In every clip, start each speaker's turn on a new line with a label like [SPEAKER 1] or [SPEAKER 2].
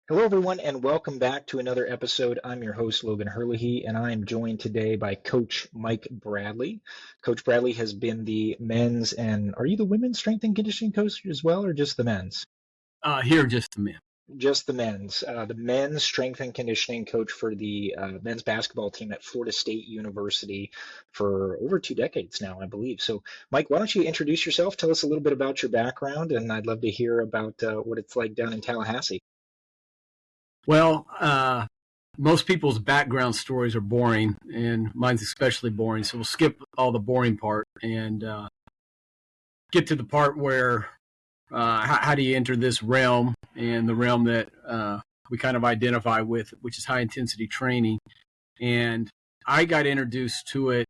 [SPEAKER 1] Hello, everyone, and welcome back to another episode. I'm your host, Logan Herlihy, and I am joined today by Coach Mike Bradley. Coach Bradley has been the men's and are you the women's strength and conditioning coach as well, or just the men's?
[SPEAKER 2] Here, just a minute.
[SPEAKER 1] Just the men's strength and conditioning coach for the men's basketball team at Florida State University for over 2 decades now, I believe. So, Mike, why don't you introduce yourself? Tell us a little bit about your background, and I'd love to hear about what it's like down in Tallahassee.
[SPEAKER 2] Well, most people's background stories are boring, and mine's especially boring. So we'll skip all the boring part and get to the part where how do you enter this realm, and the realm that we kind of identify with, which is high intensity training. And I got introduced to it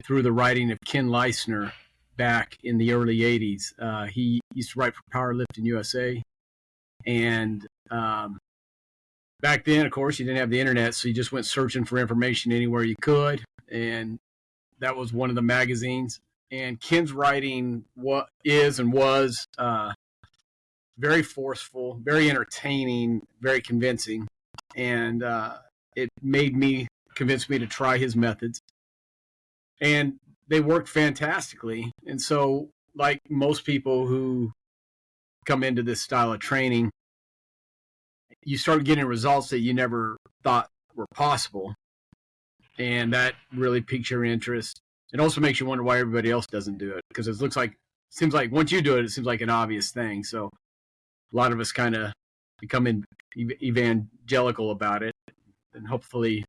[SPEAKER 2] through the writing of Ken Leisner back in the early 80s. He used to write for Powerlifting USA, and back then, of course, you didn't have the internet, so you just went searching for information anywhere you could, and that was one of the magazines. And Ken's writing was very forceful, very entertaining, very convincing, and it convinced me to try his methods, and they worked fantastically. And so, like most people who come into this style of training, you start getting results that you never thought were possible. And that really piques your interest. It also makes you wonder why everybody else doesn't do it, because seems like once you do it, it seems like an obvious thing. So a lot of us kind of become evangelical about it, and hopefully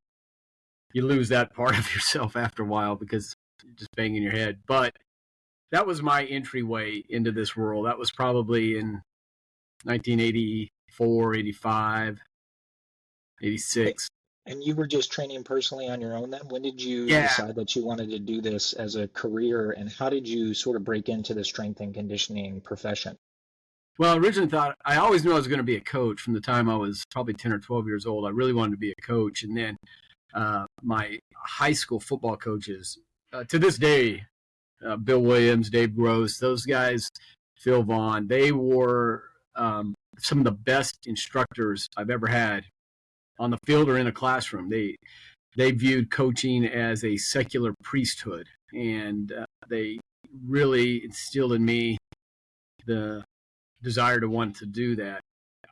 [SPEAKER 2] you lose that part of yourself after a while because you're just banging your head. But that was my entryway into this world. That was probably in 1984, 85, 86.
[SPEAKER 1] And you were just training personally on your own then? When did you
[SPEAKER 2] Yeah.
[SPEAKER 1] decide that you wanted to do this as a career, and how did you sort of break into the strength and conditioning profession?
[SPEAKER 2] Well, I originally I always knew I was going to be a coach from the time I was probably 10 or 12 years old. I really wanted to be a coach. And then my high school football coaches, to this day, Bill Williams, Dave Gross, those guys, Phil Vaughn, they were some of the best instructors I've ever had on the field or in a classroom. They viewed coaching as a secular priesthood, and they really instilled in me the desire to want to do that.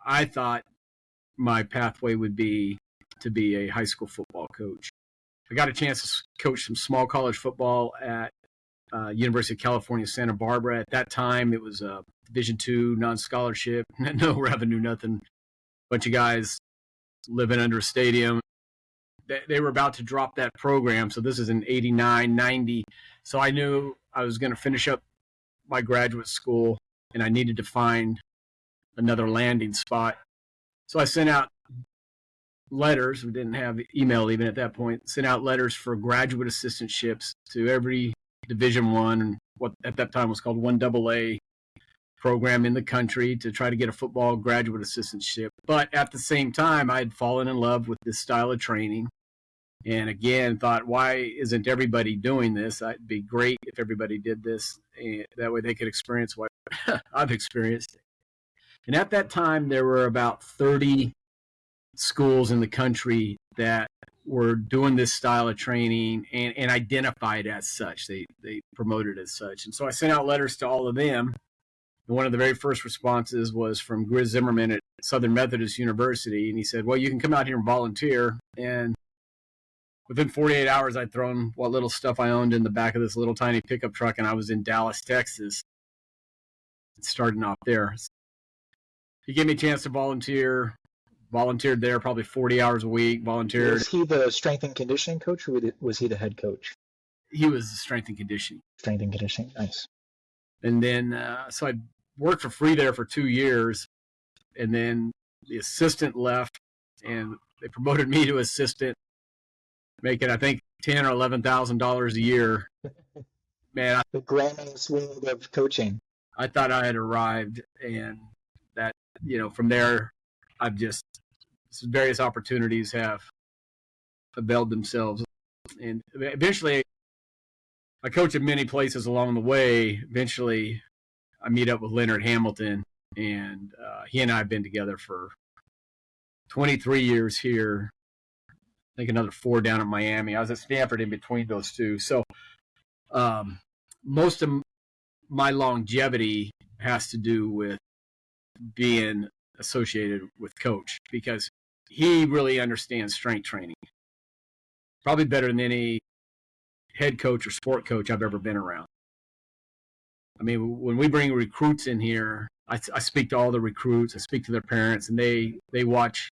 [SPEAKER 2] I thought my pathway would be to be a high school football coach. I got a chance to coach some small college football at University of California, Santa Barbara. At that time, it was a Division II, non-scholarship, no revenue, nothing. Bunch of guys living under a stadium. They were about to drop that program, so this is in 89, 90. So I knew I was going to finish up my graduate school, and I needed to find another landing spot. So I sent out letters. We didn't have email even at that point. Sent out letters for graduate assistantships to every Division I and what at that time was called 1AA program in the country to try to get a football graduate assistantship. But at the same time, I had fallen in love with this style of training, and again thought, why isn't everybody doing this? It'd be great if everybody did this, and that way they could experience what I've experienced. And at that time, there were about 30 schools in the country that were doing this style of training and identified as such. They promoted as such. And so I sent out letters to all of them. And one of the very first responses was from Grizz Zimmerman at Southern Methodist University. And he said, well, you can come out here and volunteer. And within 48 hours, I'd thrown what little stuff I owned in the back of this little tiny pickup truck, and I was in Dallas, Texas, starting off there. He gave me a chance to volunteered there probably 40 hours a week, volunteered.
[SPEAKER 1] Was he the strength and conditioning coach, or was he the head coach?
[SPEAKER 2] He was the strength and conditioning.
[SPEAKER 1] Strength and conditioning, nice.
[SPEAKER 2] And then, so I worked for free there for 2 years, and then the assistant left, and they promoted me to assistant, making, I think, $10,000 or $11,000 a year. Man,
[SPEAKER 1] the glamming world of coaching.
[SPEAKER 2] I thought I had arrived, and that, from there, I've just, various opportunities have availed themselves. And eventually, I coach at many places along the way. Eventually, I meet up with Leonard Hamilton, and he and I have been together for 23 years here. I think another 4 down in Miami. I was at Stanford in between those two. So most of my longevity has to do with being associated with Coach, because he really understands strength training, probably better than any head coach or sport coach I've ever been around. I mean, when we bring recruits in here, I speak to all the recruits, I speak to their parents, and they watch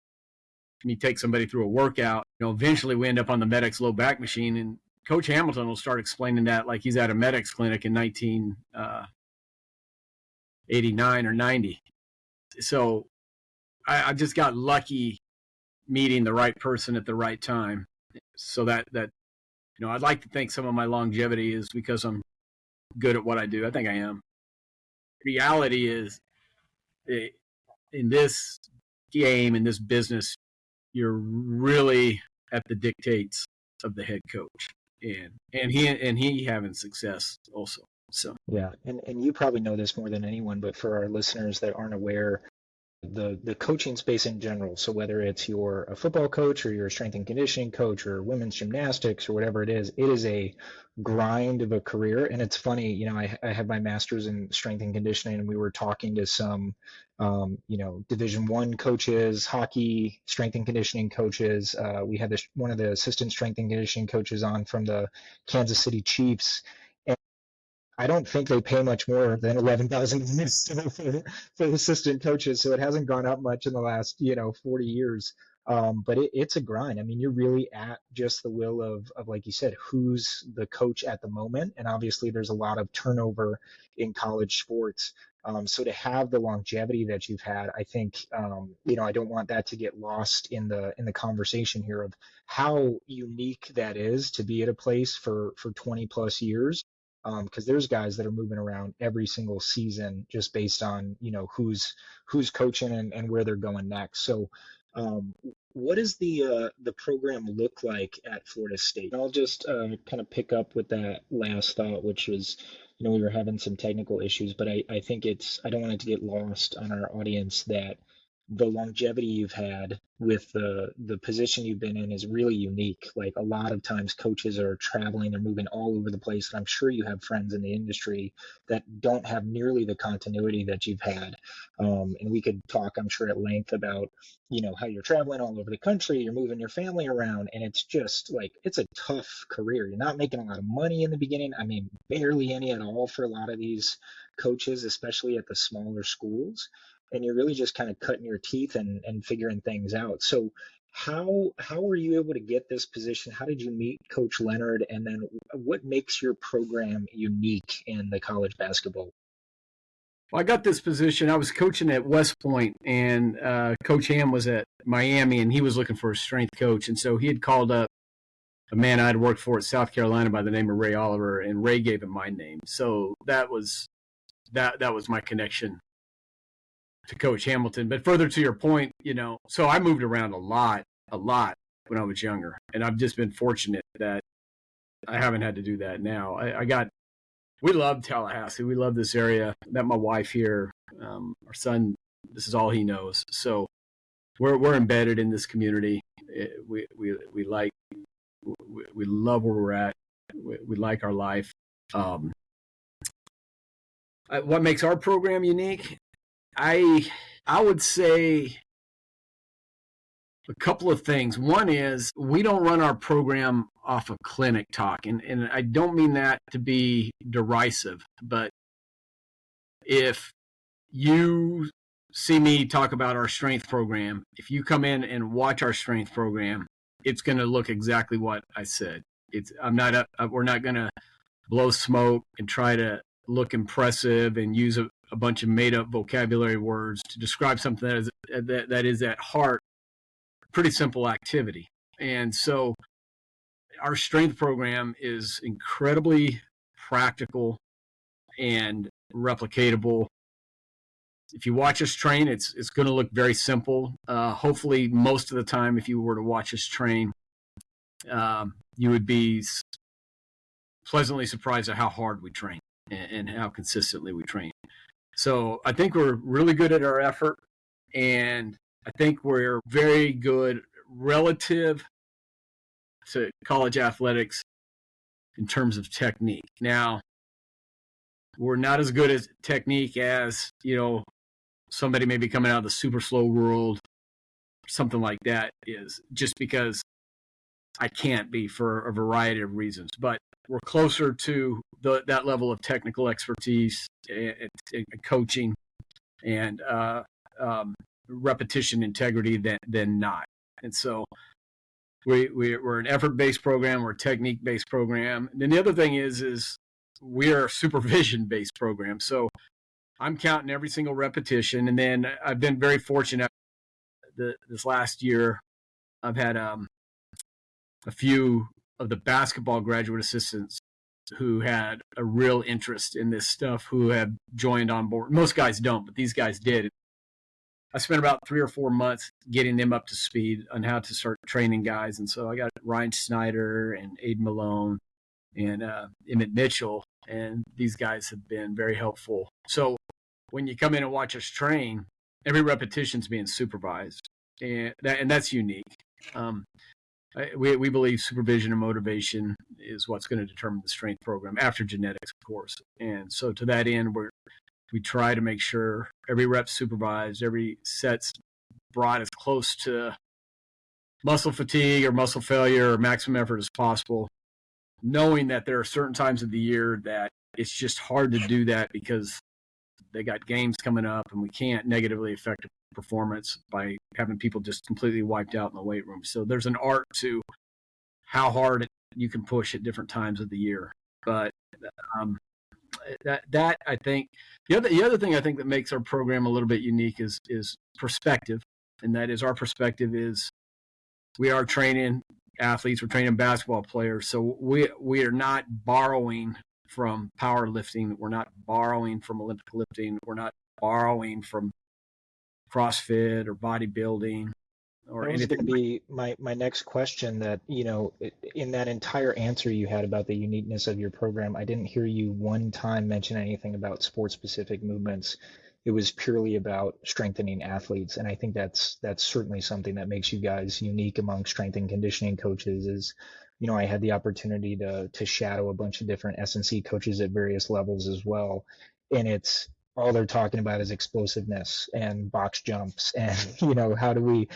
[SPEAKER 2] me take somebody through a workout. Eventually we end up on the Medix low back machine, and Coach Hamilton will start explaining that like he's at a Medix clinic in 1989 or 90. So I just got lucky meeting the right person at the right time. So that I'd like to think some of my longevity is because I'm good at what I do. I think I am. Reality is, in this game, in this business, you're really at the dictates of the head coach, and he having success also. So
[SPEAKER 1] Yeah, and you probably know this more than anyone, but for our listeners that aren't aware, the coaching space in general. So whether it's you're a football coach or you're a strength and conditioning coach or women's gymnastics or whatever it is a grind of a career. And it's funny, I have my master's in strength and conditioning, and we were talking to some, Division I coaches, hockey strength and conditioning coaches. We had one of the assistant strength and conditioning coaches on from the Kansas City Chiefs. I don't think they pay much more than 11,000 for assistant coaches, so it hasn't gone up much in the last 40 years. But it's a grind. I mean, you're really at just the will of like you said, who's the coach at the moment, and obviously there's a lot of turnover in college sports. So to have the longevity that you've had, I think I don't want that to get lost in the conversation here of how unique that is to be at a place for 20 plus years, because there's guys that are moving around every single season just based on who's coaching and where they're going next. So, what does the program look like at Florida State? I'll just kind of pick up with that last thought, which was, we were having some technical issues, but I think I don't want it to get lost on our audience that the longevity you've had with the position you've been in is really unique. Like a lot of times coaches are traveling, they're moving all over the place. And I'm sure you have friends in the industry that don't have nearly the continuity that you've had. And we could talk, I'm sure, at length about, how you're traveling all over the country, you're moving your family around, and it's just like, it's a tough career. You're not making a lot of money in the beginning. I mean, barely any at all for a lot of these coaches, especially at the smaller schools, and you're really just kind of cutting your teeth and figuring things out. So how were you able to get this position? How did you meet Coach Leonard? And then what makes your program unique in the college basketball?
[SPEAKER 2] well, I got this position. I was coaching at West Point, and Coach Ham was at Miami, and he was looking for a strength coach. And so he had called up a man I'd worked for at South Carolina by the name of Ray Oliver, and Ray gave him my name. So that was my connection to Coach Hamilton. But further to your point, so I moved around a lot when I was younger, and I've just been fortunate that I haven't had to do that now. We love Tallahassee. We love this area. Met my wife here. Our son, this is all he knows. So we're embedded in this community. We love where we're at. We like our life. What makes our program unique? I would say a couple of things. One is we don't run our program off of clinic talk, and I don't mean that to be derisive, but if you see me talk about our strength program, if you come in and watch our strength program, it's going to look exactly what I said. We're not going to blow smoke and try to look impressive and use a bunch of made up vocabulary words to describe something that is at heart pretty simple activity. And so our strength program is incredibly practical and replicatable. If you watch us train, it's going to look very simple. Hopefully, most of the time, if you were to watch us train, you would be pleasantly surprised at how hard we train and how consistently we train. So I think we're really good at our effort, and I think we're very good relative to college athletics in terms of technique. Now, we're not as good as technique as, somebody maybe coming out of the super slow world, something like that is, just because I can't be for a variety of reasons. But we're closer to that level of technical expertise and coaching and repetition integrity than not. And so we're an effort-based program, we're a technique-based program. And then the other thing is we are a supervision-based program. So I'm counting every single repetition. And then I've been very fortunate this last year. I've had a few of the basketball graduate assistants who had a real interest in this stuff who have joined on board. Most guys don't, but these guys did. I spent about 3 or 4 months getting them up to speed on how to start training guys. And so I got Ryan Snyder and Aiden Malone and Emmett Mitchell, and these guys have been very helpful. So when you come in and watch us train, every repetition is being supervised, and that's unique. We believe supervision and motivation is what's going to determine the strength program after genetics, of course. And so to that end, we try to make sure every rep's supervised, every set's brought as close to muscle fatigue or muscle failure or maximum effort as possible, knowing that there are certain times of the year that it's just hard to do that because they got games coming up and we can't negatively affect performance by having people just completely wiped out in the weight room. So there's an art to how hard you can push at different times of the year. But that I think the other thing I think that makes our program a little bit unique is perspective, and that is our perspective is we are training athletes, we're training basketball players, so we are not borrowing from powerlifting, we're not borrowing from Olympic lifting, we're not borrowing from CrossFit or bodybuilding or
[SPEAKER 1] That was
[SPEAKER 2] anything.
[SPEAKER 1] going to be my next question that, in that entire answer you had about the uniqueness of your program, I didn't hear you one time mention anything about sport specific movements. It was purely about strengthening athletes. And I think that's certainly something that makes you guys unique among strength and conditioning coaches is, I had the opportunity to shadow a bunch of different S&C coaches at various levels as well. And it's all they're talking about is explosiveness and box jumps and how do we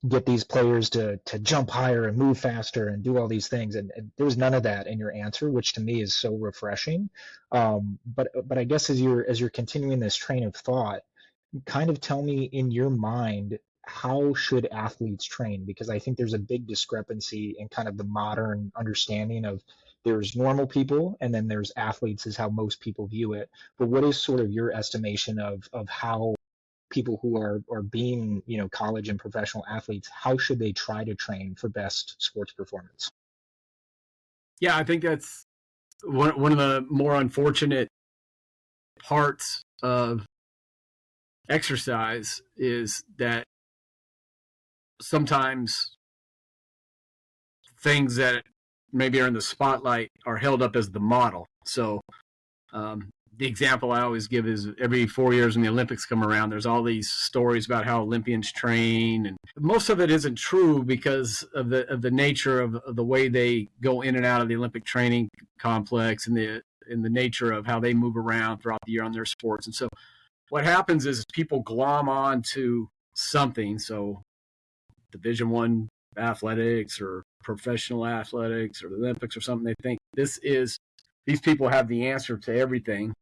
[SPEAKER 1] get these players to jump higher and move faster and do all these things, and there was none of that in your answer, which to me is so refreshing. But I guess as you're continuing this train of thought, kind of tell me in your mind, how should athletes train? Because I think there's a big discrepancy in kind of the modern understanding of there's normal people and then there's athletes is how most people view it. But what is sort of your estimation of how people who are being, college and professional athletes, how should they try to train for best sports performance?
[SPEAKER 2] Yeah, I think that's one of the more unfortunate parts of exercise is that sometimes things that maybe are in the spotlight are held up as the model. So the example I always give is every 4 years when the Olympics come around, there's all these stories about how Olympians train, and most of it isn't true because of the nature of the way they go in and out of the Olympic training complex and the nature of how they move around throughout the year on their sports. And so what happens is people glom on to something. So Division One athletics or professional athletics or the Olympics or something, they think these people have the answer to everything.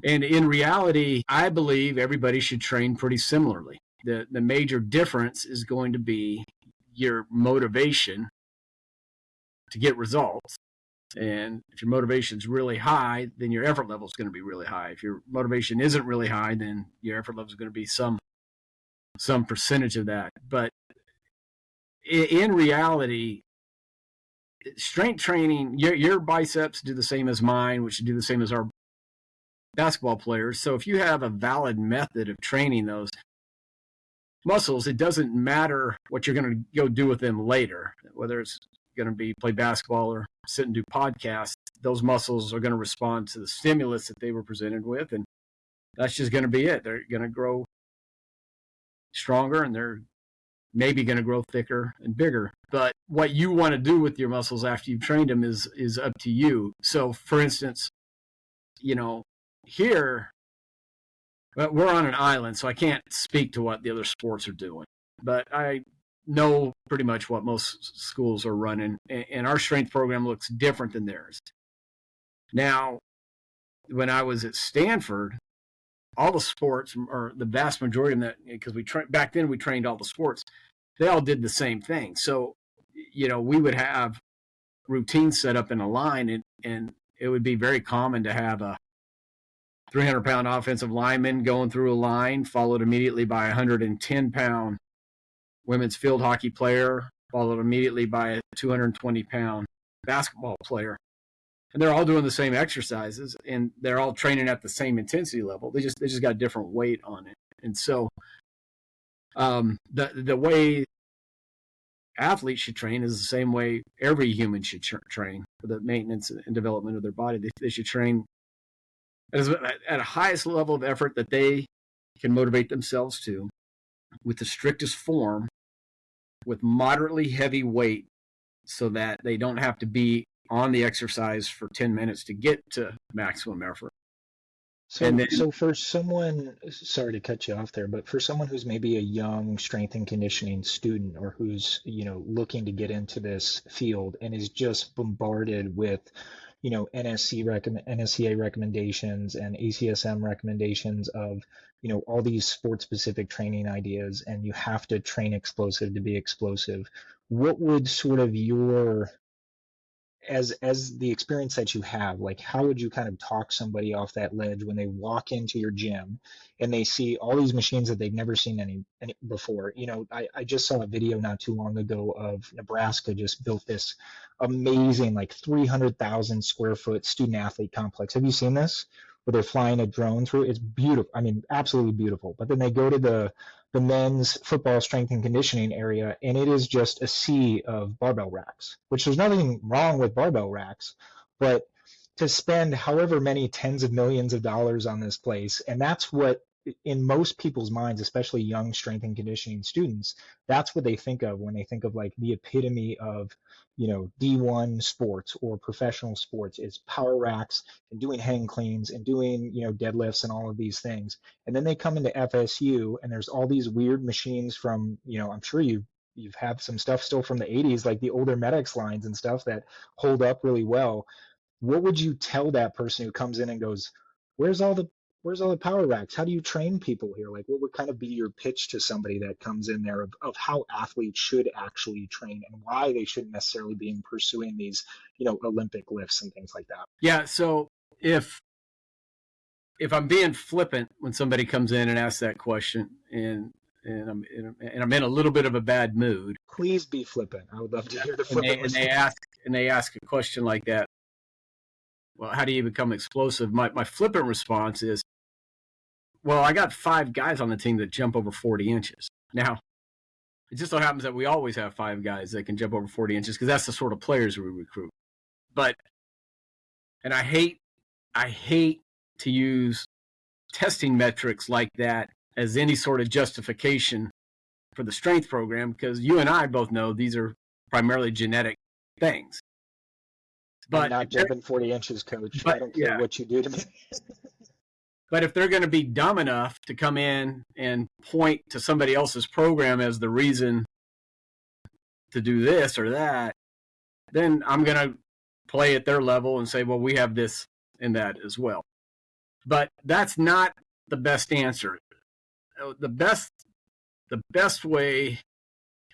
[SPEAKER 2] And in reality, I believe everybody should train pretty similarly. The major difference is going to be your motivation to get results. And if your motivation is really high, then your effort level is going to be really high. If your motivation isn't really high, then your effort level is going to be some percentage of that. But in reality, strength training, your biceps do the same as mine, which do the same as our basketball players. So if you have a valid method of training those muscles, it doesn't matter what you're going to go do with them later, whether it's going to be play basketball or sit and do podcasts. Those muscles are going to respond to the stimulus that they were presented with, and that's just going to be it. They're going to grow stronger, and they're maybe going to grow thicker and bigger. But what you want to do with your muscles after you've trained them is up to you. So, for instance, here we're on an island, so I can't speak to what the other sports are doing. But I know pretty much what most schools are running, and our strength program looks different than theirs. Now, when I was at Stanford, all the sports, or the vast majority of that, because back then we trained all the sports, they all did the same thing. So, we would have routines set up in a line, and it would be very common to have a 300-pound offensive lineman going through a line, followed immediately by a 110-pound women's field hockey player, followed immediately by a 220-pound basketball player. And they're all doing the same exercises, and they're all training at the same intensity level. They just got different weight on it. And so the way athletes should train is the same way every human should train for the maintenance and development of their body. They should train at a highest level of effort that they can motivate themselves to, with the strictest form, with moderately heavy weight, so that they don't have to be on the exercise for 10 minutes to get to maximum effort. And then,
[SPEAKER 1] So for someone, sorry to cut you off there, but for someone who's maybe a young strength and conditioning student, or who's, looking to get into this field and is just bombarded with, NSCA recommendations and ACSM recommendations of, all these sports specific training ideas, and you have to train explosive to be explosive. What would sort of as the experience that you have, like, how would you kind of talk somebody off that ledge when they walk into your gym and they see all these machines that they've never seen any before? I just saw a video not too long ago of Nebraska just built this amazing, like, 300,000 square foot student athlete complex. Have you seen this? Where they're flying a drone through? It's beautiful. I mean, absolutely beautiful. But then they go to the men's football strength and conditioning area, and it is just a sea of barbell racks, which there's nothing wrong with barbell racks, but to spend however many tens of millions of dollars on this place, and that's what, in most people's minds, especially young strength and conditioning students, that's what they think of when they think of, like, the epitome of, D1 sports or professional sports, is power racks and doing hang cleans and doing, deadlifts and all of these things. And then they come into FSU, and there's all these weird machines from, I'm sure you've had some stuff still from the 80s, like the older Medics lines and stuff that hold up really well. What would you tell that person who comes in and goes, where's all the power racks? How do you train people here? Like, what would kind of be your pitch to somebody that comes in there of how athletes should actually train, and why they shouldn't necessarily be pursuing these, Olympic lifts and things like that?
[SPEAKER 2] yeah. So if I'm being flippant when somebody comes in and asks that question, and I'm in a little bit of a bad mood,
[SPEAKER 1] Please be flippant. I would love to hear the
[SPEAKER 2] and
[SPEAKER 1] flippant
[SPEAKER 2] they ask a question like that, well, how do you become explosive? My flippant response is, well, I got 5 guys on the team that jump over 40 inches. Now, it just so happens that we always have 5 guys that can jump over 40 inches, because that's the sort of players we recruit. And I hate to use testing metrics like that as any sort of justification for the strength program, because you and I both know these are primarily genetic things.
[SPEAKER 1] I'm not jumping 40 inches, coach. I don't care what you do to me.
[SPEAKER 2] But if they're going to be dumb enough to come in and point to somebody else's program as the reason to do this or that, then I'm going to play at their level and say, well, we have this and that as well. But that's not the best answer. The best way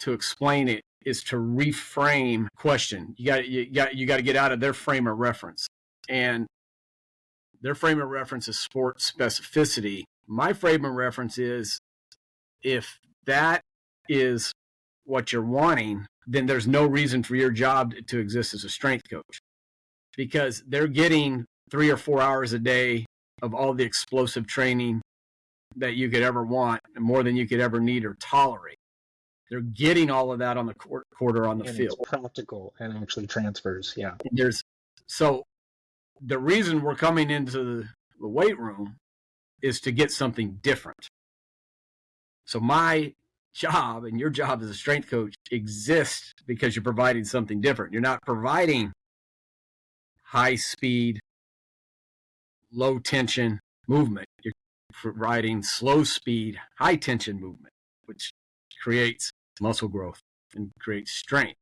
[SPEAKER 2] to explain it is to reframe question. You got to get out of their frame of reference, and their frame of reference is sport specificity. My frame of reference is, if that is what you're wanting, then there's no reason for your job to exist as a strength coach, because they're getting 3 or 4 hours a day of all the explosive training that you could ever want, and more than you could ever need or tolerate. They're getting all of that on the court or on the field.
[SPEAKER 1] It's practical and actually transfers. Yeah.
[SPEAKER 2] So the reason we're coming into the weight room is to get something different. So my job and your job as a strength coach exists because you're providing something different. You're not providing high speed, low tension movement. You're providing slow speed, high tension movement, which creates muscle growth and creates strength.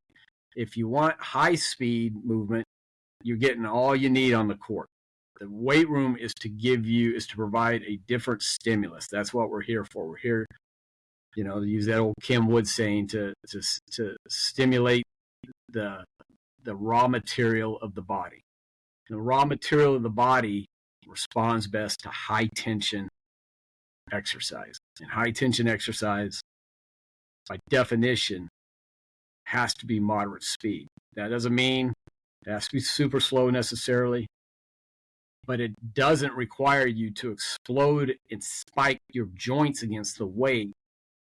[SPEAKER 2] If you want high speed movement, you're getting all you need on the court. The weight room is to provide a different stimulus. That's what we're here for. We're here, to use that old Kim Wood saying, to stimulate the raw material of the body. The raw material of the body responds best to high tension exercise. And high tension exercise, by definition, has to be moderate speed. That doesn't mean it has to be super slow necessarily, but it doesn't require you to explode and spike your joints against the weight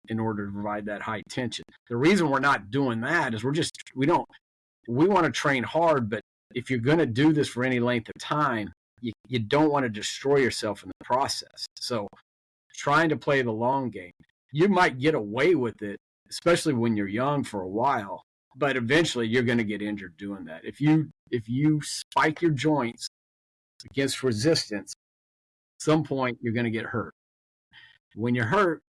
[SPEAKER 2] in order to provide that high tension. The reason we're not doing that is we want to train hard, but if you're going to do this for any length of time, you don't want to destroy yourself in the process. So trying to play the long game, you might get away with it, especially when you're young, for a while, but eventually you're going to get injured doing that. If you spike your joints against resistance, at some point you're going to get hurt. When you're hurt,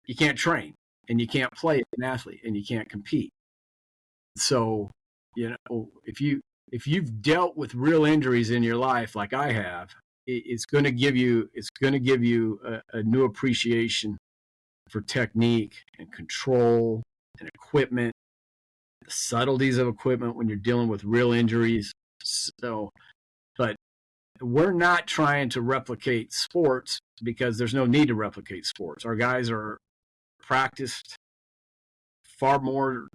[SPEAKER 2] you can't train and you can't play as an athlete and you can't compete. So, if you've dealt with real injuries in your life like I have, it's going to give you a new appreciation for technique and control and equipment, the subtleties of equipment when you're dealing with real injuries. So, but we're not trying to replicate sports because there's no need to replicate sports. Our guys are practiced far more,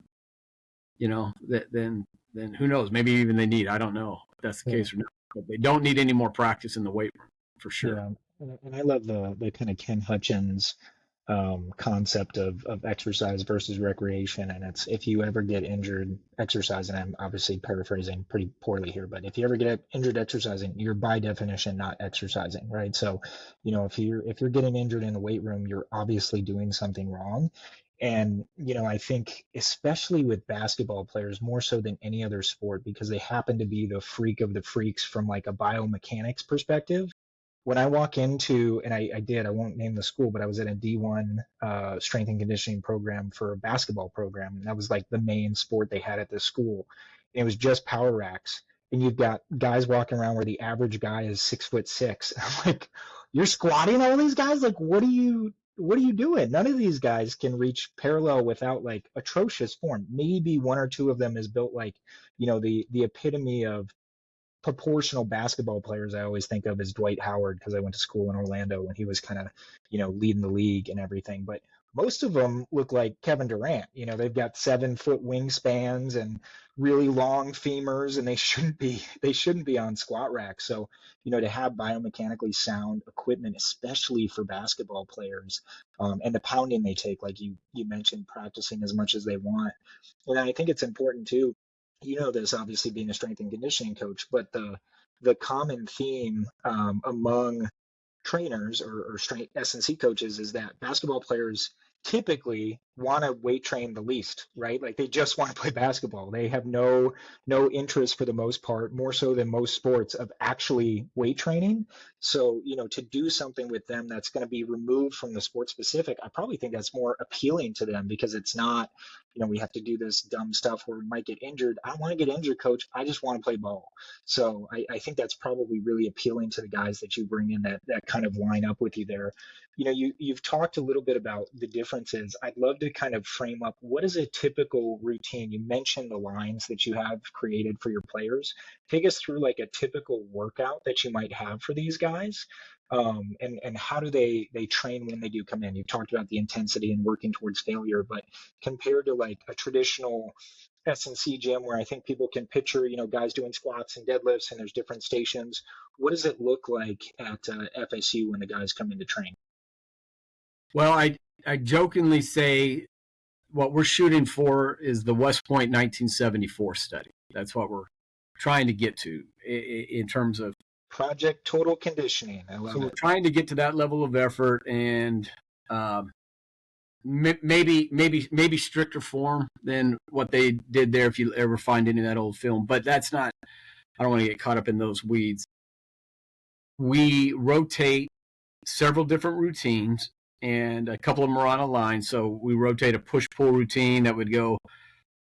[SPEAKER 2] than who knows, maybe even they need. I don't know if that's the case or not, but they don't need any more practice in the weight room for sure.
[SPEAKER 1] Yeah, and I love the kind of Ken Hutchins concept of exercise versus recreation. And it's, if you ever get injured exercising, I'm obviously paraphrasing pretty poorly here, but if you ever get injured exercising, you're by definition not exercising, right? So, if you're getting injured in the weight room, you're obviously doing something wrong. And, I think especially with basketball players, more so than any other sport, because they happen to be the freak of the freaks from like a biomechanics perspective. When I walk into, and I won't name the school, but I was at a D1 strength and conditioning program for a basketball program. And that was like the main sport they had at the school. And it was just power racks. And you've got guys walking around where the average guy is 6'6". I'm like, you're squatting all these guys? Like, what are you doing? None of these guys can reach parallel without like atrocious form. Maybe one or two of them is built like, the epitome of proportional basketball players I always think of as Dwight Howard, because I went to school in Orlando when he was kind of, leading the league and everything. But most of them look like Kevin Durant. They've got 7-foot wingspans and really long femurs, and they shouldn't be on squat racks. So, to have biomechanically sound equipment, especially for basketball players, and the pounding they take, like you mentioned, practicing as much as they want. And I think it's important too, this obviously being a strength and conditioning coach, but the common theme among trainers or strength S&C coaches is that basketball players typically want to weight train the least, right? Like they just want to play basketball. They have no interest, for the most part, more so than most sports, of actually weight training. So, to do something with them that's going to be removed from the sport specific, I probably think that's more appealing to them, because it's not, we have to do this dumb stuff where we might get injured. I don't want to get injured, coach. I just want to play ball. So I think that's probably really appealing to the guys that you bring in that kind of line up with you there. You've talked a little bit about the differences. I'd love to kind of frame up, what is a typical routine? You mentioned the lines that you have created for your players. Take us through like a typical workout that you might have for these guys. And how do they train when they do come in? You've talked about the intensity and working towards failure, but compared to like a traditional S&C gym where I think people can picture, guys doing squats and deadlifts and there's different stations, what does it look like at FSU when the guys come in to train?
[SPEAKER 2] Well, I jokingly say what we're shooting for is the West Point 1974 study. That's what we're trying to get to in terms of
[SPEAKER 1] Project Total Conditioning. I
[SPEAKER 2] So
[SPEAKER 1] love
[SPEAKER 2] we're
[SPEAKER 1] it.
[SPEAKER 2] trying to get to that level of effort, and um, maybe stricter form than what they did there if you ever find any of that old film. But that's not. I don't want to get caught up in those weeds. We rotate several different routines, and a couple of them are on a line. So we rotate a push pull routine that would go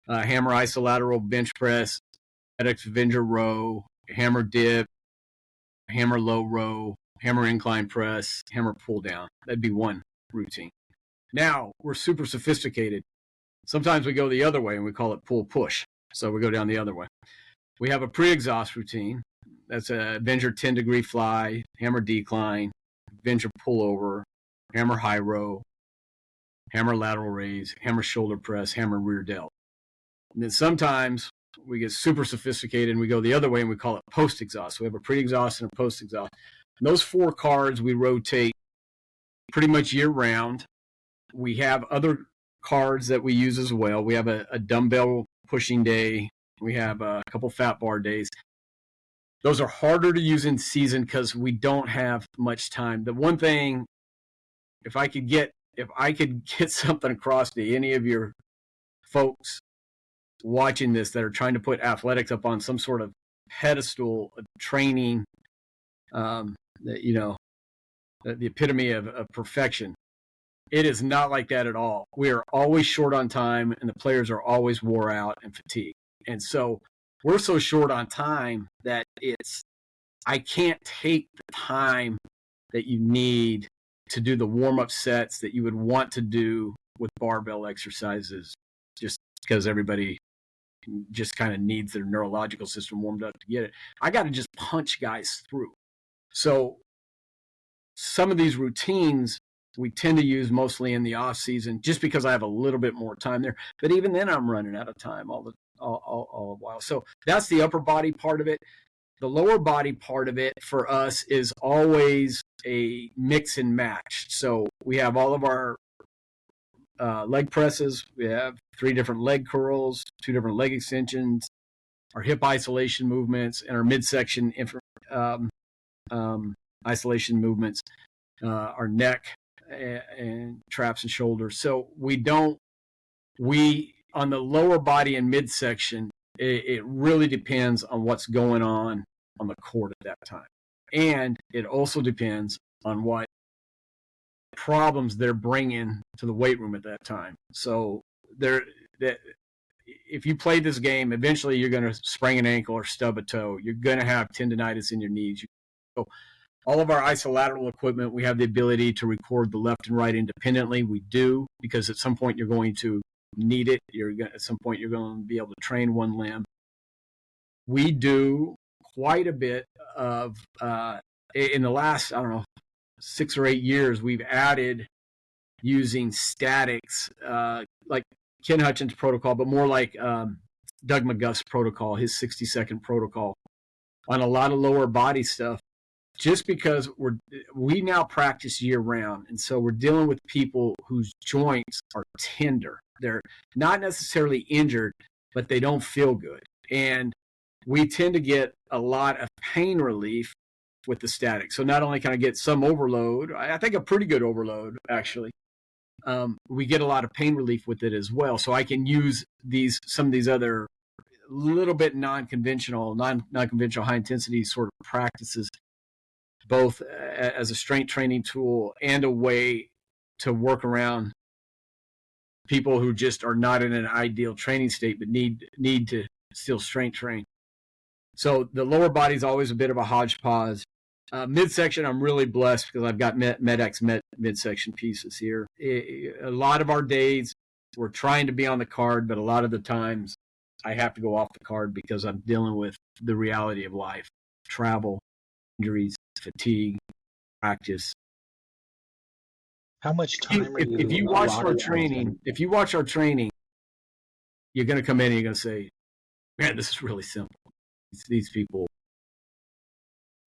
[SPEAKER 2] hammer isolateral bench press, FedEx Avenger row, hammer dip, hammer low row, hammer incline press, hammer pull down. That'd be one routine. Now we're super sophisticated. Sometimes we go the other way and we call it pull push. So we go down the other way. We have a pre-exhaust routine. That's a Avenger 10-degree fly, hammer decline, Avenger pullover, hammer high row, hammer lateral raise, hammer shoulder press, hammer rear delt. And then sometimes we get super sophisticated and we go the other way and we call it post-exhaust. So we have a pre-exhaust and a post-exhaust. And those 4 cards we rotate pretty much year round. We have other cards that we use as well. We have a dumbbell pushing day. We have a couple fat bar days. Those are harder to use in season because we don't have much time. The one thing, if I could get something across to any of your folks watching this that are trying to put athletics up on some sort of pedestal of training, that the epitome of perfection. It is not like that at all. We are always short on time, and the players are always wore out and fatigued. And so we're so short on time that I can't take the time that you need to do the warm-up sets that you would want to do with barbell exercises, just because everybody just kind of needs their neurological system warmed up to get it. I got to just punch guys through. So some of these routines we tend to use mostly in the off season, just because I have a little bit more time there. But even then, I'm running out of time all the while. So that's the upper body part of it. The lower body part of it for us is always a mix and match. So we have all of our leg presses. We have 3 different leg curls, 2 different leg extensions, our hip isolation movements, and our midsection isolation movements, our neck and traps and shoulders. So on the lower body and midsection, it really depends on what's going on the court at that time. And it also depends on what problems they're bringing to the weight room at that time. So if you play this game, eventually you're going to sprain an ankle or stub a toe. You're going to have tendonitis in your knees. So all of our isolateral equipment, we have the ability to record the left and right independently. We do, because at some point you're going to need it. At some point you're going to be able to train one limb. We do quite a bit of, in the last, 6 or 8 years, we've added using statics, like Ken Hutchins' protocol, but more like Doug McGuff's protocol, his 60-second protocol, on a lot of lower body stuff, just because we now practice year round. And so we're dealing with people whose joints are tender. They're not necessarily injured, but they don't feel good. And we tend to get a lot of pain relief with the static. So not only can I get some overload, I think a pretty good overload, actually, we get a lot of pain relief with it as well. So I can use some of these other little bit non-conventional high intensity sort of practices, both as a strength training tool and a way to work around people who just are not in an ideal training state but need to still strength train. So the lower body is always a bit of a hodgepodge. Midsection, I'm really blessed because I've got MedX midsection pieces here. A lot of our days, we're trying to be on the card, but a lot of the times I have to go off the card because I'm dealing with the reality of life, travel, injuries, fatigue, practice.
[SPEAKER 1] How much time are
[SPEAKER 2] If
[SPEAKER 1] you
[SPEAKER 2] you watch our training, you're going to come in and you're going to say, man, this is really simple. These people,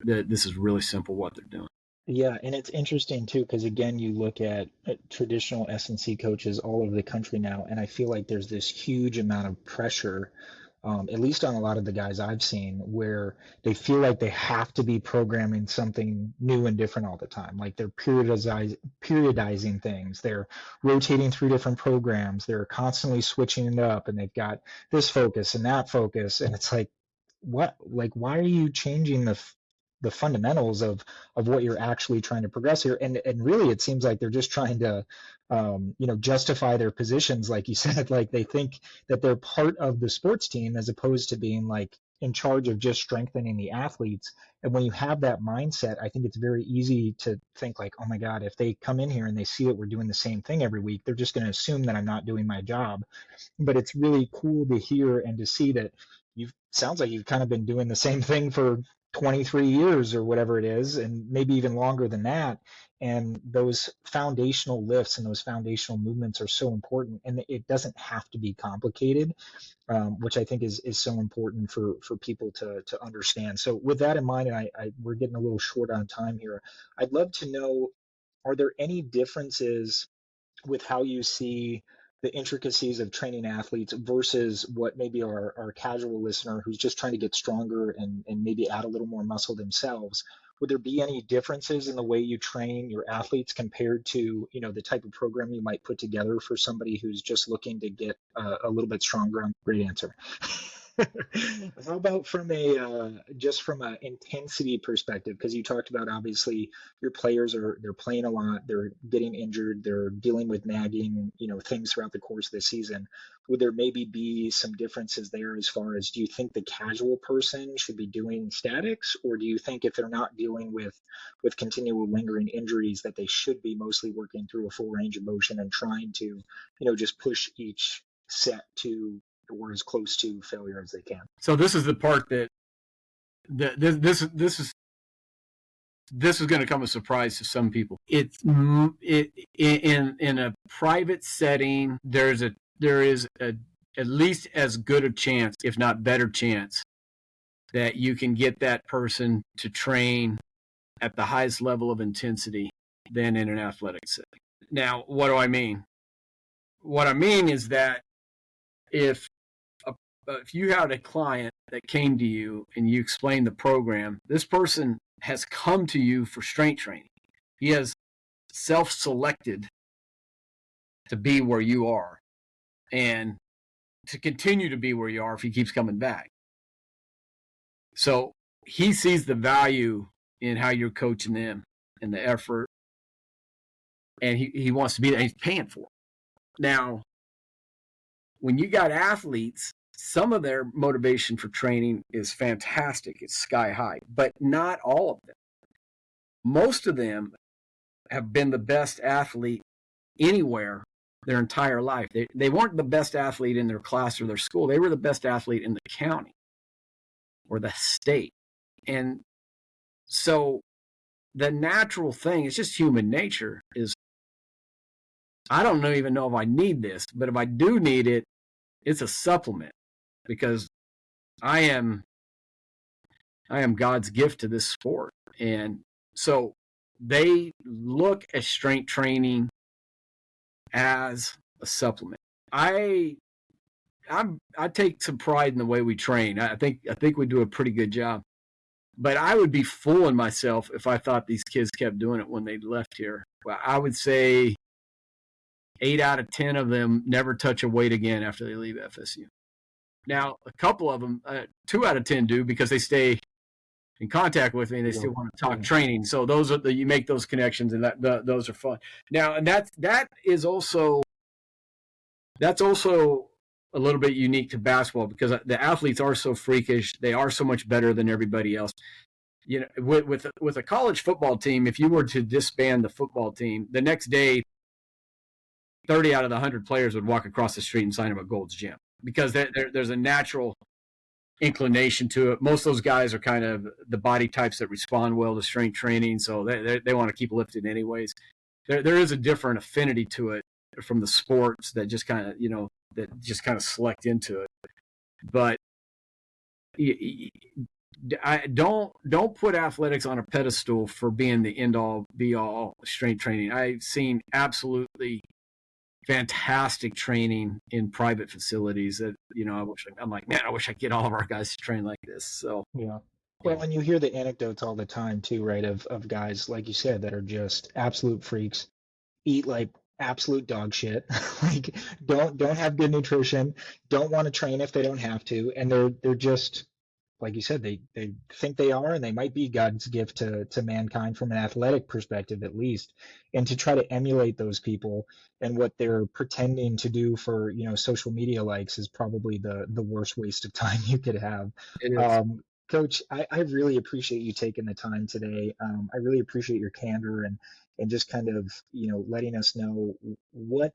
[SPEAKER 2] this is really simple what they're doing.
[SPEAKER 1] Yeah, and it's interesting too, because again, you look at traditional S&C coaches all over the country now, and I feel like there's this huge amount of pressure at least on a lot of the guys I've seen, where they feel like they have to be programming something new and different all the time. Like they're periodizing things, they're rotating through different programs, they're constantly switching it up, and they've got this focus and that focus, and it's like, what, like, why are you changing the fundamentals of what you're actually trying to progress here? And really, it seems like they're just trying to, justify their positions, like you said. Like they think that they're part of the sports team as opposed to being like in charge of just strengthening the athletes. And when you have that mindset, I think it's very easy to think like, oh my God, if they come in here and they see that we're doing the same thing every week, they're just going to assume that I'm not doing my job. But it's really cool to hear and to see that you've sounds like you've kind of been doing the same thing for 23 years or whatever it is, and maybe even longer than that. And those foundational lifts and those foundational movements are so important, and it doesn't have to be complicated, which I think is so important for people to understand. So with that in mind, and we're getting a little short on time here, I'd love to know, are there any differences with how you see the intricacies of training athletes versus what maybe our casual listener who's just trying to get stronger and maybe add a little more muscle themselves? Would there be any differences in the way you train your athletes compared to, the type of program you might put together for somebody who's just looking to get a little bit stronger? Great answer. How about from a just from an intensity perspective? Because you talked about, obviously, your players they're playing a lot, they're getting injured, they're dealing with nagging, things throughout the course of the season. Would there maybe be some differences there as far as, do you think the casual person should be doing statics, or do you think if they're not dealing with continual lingering injuries that they should be mostly working through a full range of motion and trying to, just push each set to or as close to failure as they can?
[SPEAKER 2] So this is the part that this is going to come as a surprise to some people. In a private setting, there is at least as good a chance, if not better chance, that you can get that person to train at the highest level of intensity than in an athletic setting. Now, what do I mean? What I mean is that if you had a client that came to you and you explained the program, this person has come to you for strength training. He has self-selected to be where you are and to continue to be where you are if he keeps coming back. So he sees the value in how you're coaching them and the effort, and he wants to be there, and he's paying for it. Now, when you got athletes, some of their motivation for training is fantastic. It's sky high, but not all of them. Most of them have been the best athlete anywhere their entire life. They weren't the best athlete in their class or their school. They were the best athlete in the county or the state. And so the natural thing, it's just human nature, is I don't even know if I need this, but if I do need it, it's a supplement, because I am God's gift to this sport. And so they look at strength training as a supplement. I take some pride in the way we train. I think we do a pretty good job. But I would be fooling myself if I thought these kids kept doing it when they left here. Well, I would say 8 out of 10 of them never touch a weight again after they leave FSU. Now, a couple of them, 2 out of 10 do, because they stay in contact with me and they still want to talk training. So those are you make those connections, and those are fun. Now, and that's also a little bit unique to basketball, because the athletes are so freakish. They are so much better than everybody else. With a college football team, if you were to disband the football team, the next day, 30 out of the 100 players would walk across the street and sign up at Gold's Gym, because there's a natural inclination to it. Most of those guys are kind of the body types that respond well to strength training, so they want to keep lifting anyways. There is a different affinity to it from the sports that just kind of select into it. But I don't put athletics on a pedestal for being the end all be all strength training. I've seen absolutely fantastic training in private facilities that, I'm like, man, I wish I could get all of our guys to train like this. So,
[SPEAKER 1] Yeah.
[SPEAKER 2] yeah,
[SPEAKER 1] Well, and you hear the anecdotes all the time too, right? Of guys like you said that are just absolute freaks, eat like absolute dog shit, like don't have good nutrition, don't want to train if they don't have to, and they're just like you said, they think they are, and they might be God's gift to mankind from an athletic perspective at least. And to try to emulate those people and what they're pretending to do for social media likes is probably the worst waste of time you could have.
[SPEAKER 2] it is.
[SPEAKER 1] Coach, I really appreciate you taking the time today. I really appreciate your candor and just kind of letting us know what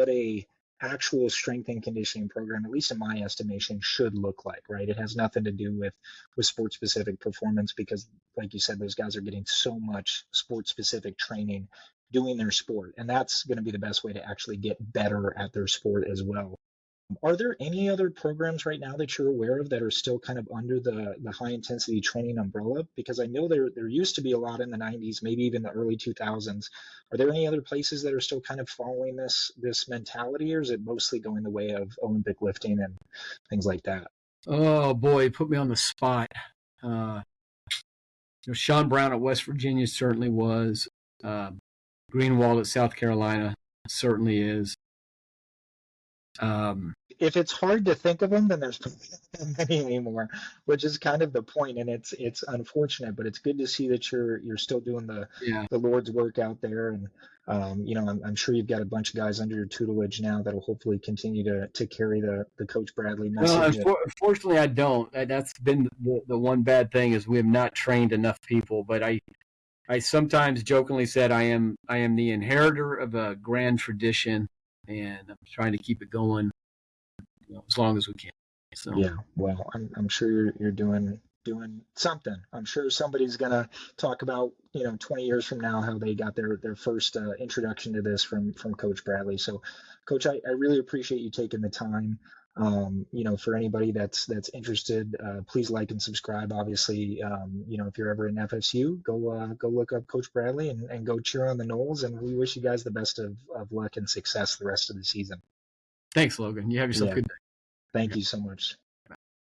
[SPEAKER 1] a actual strength and conditioning program, at least in my estimation, should look like, right? It has nothing to do with sport specific performance because, like you said, those guys are getting so much sport specific training doing their sport, and that's going to be the best way to actually get better at their sport as well. Are there any other programs right now that you're aware of that are still kind of under the high intensity training umbrella? Because I know there used to be a lot in the 90s, maybe even the early 2000s. Are there any other places that are still kind of following this mentality, or is it mostly going the way of Olympic lifting and things like that?
[SPEAKER 2] Oh boy, you put me on the spot. Uh, Sean Brown at West Virginia certainly was. Uh, Greenwald at South Carolina certainly is. Um,
[SPEAKER 1] If it's hard to think of them, then there's not many anymore, which is kind of the point, and it's unfortunate, but it's good to see that you're still doing
[SPEAKER 2] yeah.
[SPEAKER 1] the Lord's work out there, and I'm sure you've got a bunch of guys under your tutelage now that'll hopefully continue to carry the Coach Bradley
[SPEAKER 2] Well,
[SPEAKER 1] message. And
[SPEAKER 2] unfortunately, I don't. That's been the one bad thing is we have not trained enough people. But I sometimes jokingly said I am the inheritor of a grand tradition, and I'm trying to keep it going, as long as we can. So
[SPEAKER 1] yeah, well, I'm sure you're doing something. I'm sure somebody's gonna talk about 20 years from now how they got their first introduction to this from Coach Bradley. So, Coach, I really appreciate you taking the time. For anybody that's interested, please like and subscribe. Obviously, if you're ever in FSU, go look up Coach Bradley and go cheer on the Knowles. And we wish you guys the best of luck and success the rest of the season.
[SPEAKER 2] thanks, Logan. You have yourself a
[SPEAKER 1] Yeah,
[SPEAKER 2] good
[SPEAKER 1] thank
[SPEAKER 2] day.
[SPEAKER 1] you so much.